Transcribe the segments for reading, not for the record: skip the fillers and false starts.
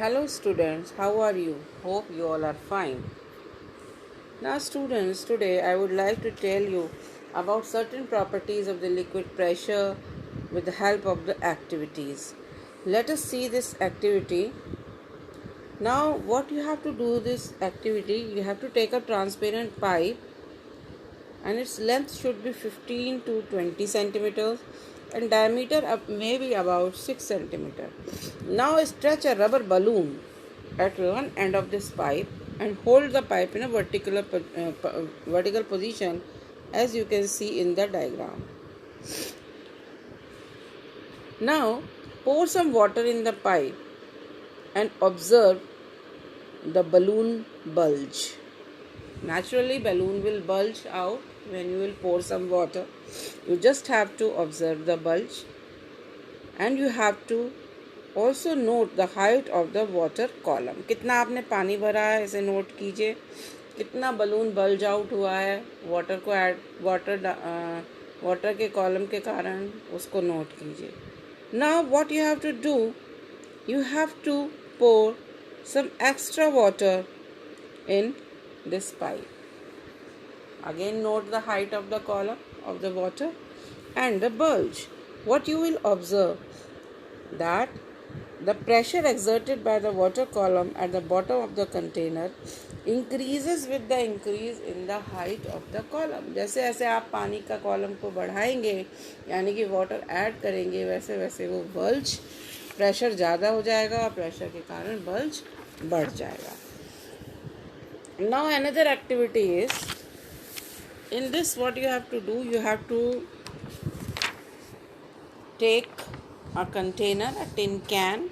Hello students, how are you? Hope you all are fine. Now students, today I would like to tell you about certain properties of the liquid pressure with the help of the activities. Let us see this activity. Now what you have to do this activity, you have to take a transparent pipe and its length should be 15 to 20 centimeters and diameter may be about 6 centimeters. Now stretch a rubber balloon at one end of this pipe and hold the pipe in a vertical position as you can see in the diagram. Now pour some water in the pipe and observe the balloon bulge. Naturally, balloon will bulge out when you will pour some water. You just have to observe the bulge and you have to also note the height of the water column. कितना आपने पानी भरा है इसे note कीजिए. कितना balloon bulge out हुआ है वाटर को वाटर के कॉलम के कारण उसको नोट कीजिए. Now what you have to do, you have to pour some extra water in this pipe. Again note the height of the column of the water and the bulge. What you will observe that the pressure exerted by the water column at the bottom of the container increases with the increase in the height of the column. जैसे जैसे आप पानी का column को बढ़ाएंगे यानी कि water add करेंगे वैसे वैसे वो बल्ज प्रेशर ज़्यादा हो जाएगा और प्रेशर के कारण बल्ज बढ़ जाएगा. Now another activity is, in this what you have to do, you have to take a container, a tin can,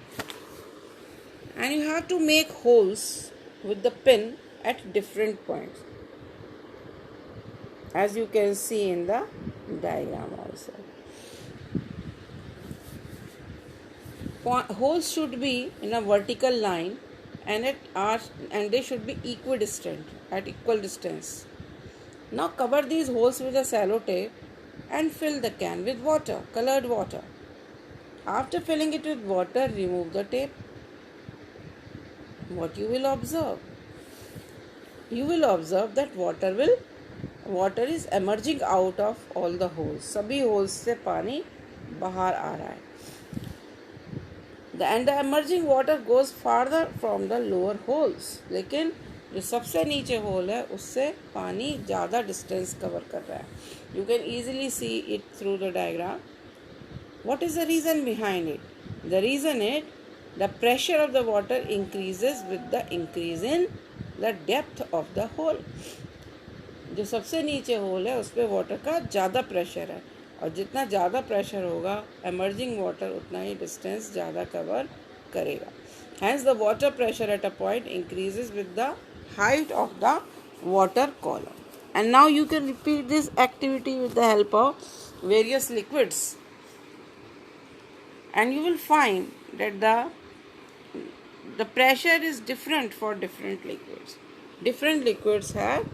and you have to make holes with the pin at different points as you can see in the diagram also. Holes should be in a vertical line and they should be equidistant, at equal distance. Now cover these holes with a sellotape and fill the can with water, colored water. After filling it with water, remove the tape. What you will observe? You will observe that water is emerging out of all the holes. सभी holes से पानी बाहर आ रहा है. And the emerging water goes farther from the lower holes. लेकिन जो सबसे नीचे होल है उससे पानी ज़्यादा डिस्टेंस कवर कर रहा है. You can easily see it through the diagram. What is the reason behind it? The reason is the pressure of the water increases with the increase in the depth of the hole. जो सबसे नीचे whole है उस पर water का ज़्यादा pressure है और जितना ज़्यादा प्रेशर होगा emerging water उतना ही डिस्टेंस ज़्यादा कवर करेगा. Hence the water pressure at a point increases with the height of the water column. And now you can repeat this activity with the help of various liquids. And you will find that the pressure is different for different liquids. Different liquids have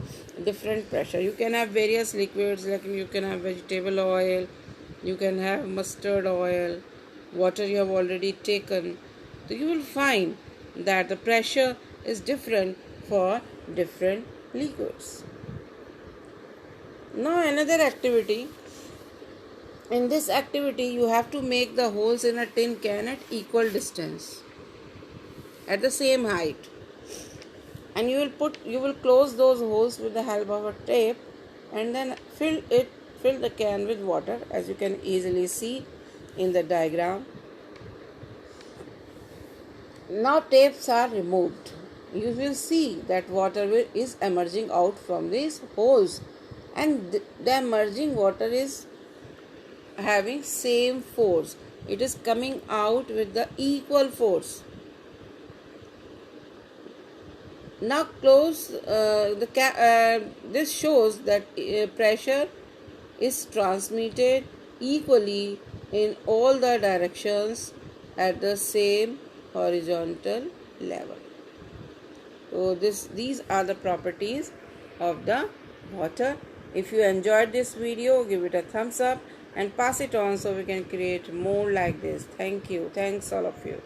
different pressure. You can have various liquids, like you can have vegetable oil, you can have mustard oil, water you have already taken. So you will find that the pressure is different for different liquids. Now another activity. In this activity, you have to make the holes in a tin can at equal distance, at the same height, and you will close those holes with the help of a tape, and then fill the can with water, as you can easily see in the diagram. Now tapes are removed. You will see that water is emerging out from these holes, and the emerging water is having same force. It is coming out with the equal force. Now close this shows that pressure is transmitted equally in all the directions at the same horizontal level. So these are the properties of the water. If you enjoyed this video, give it a thumbs up and pass it on so we can create more like this. Thank you. Thanks all of you.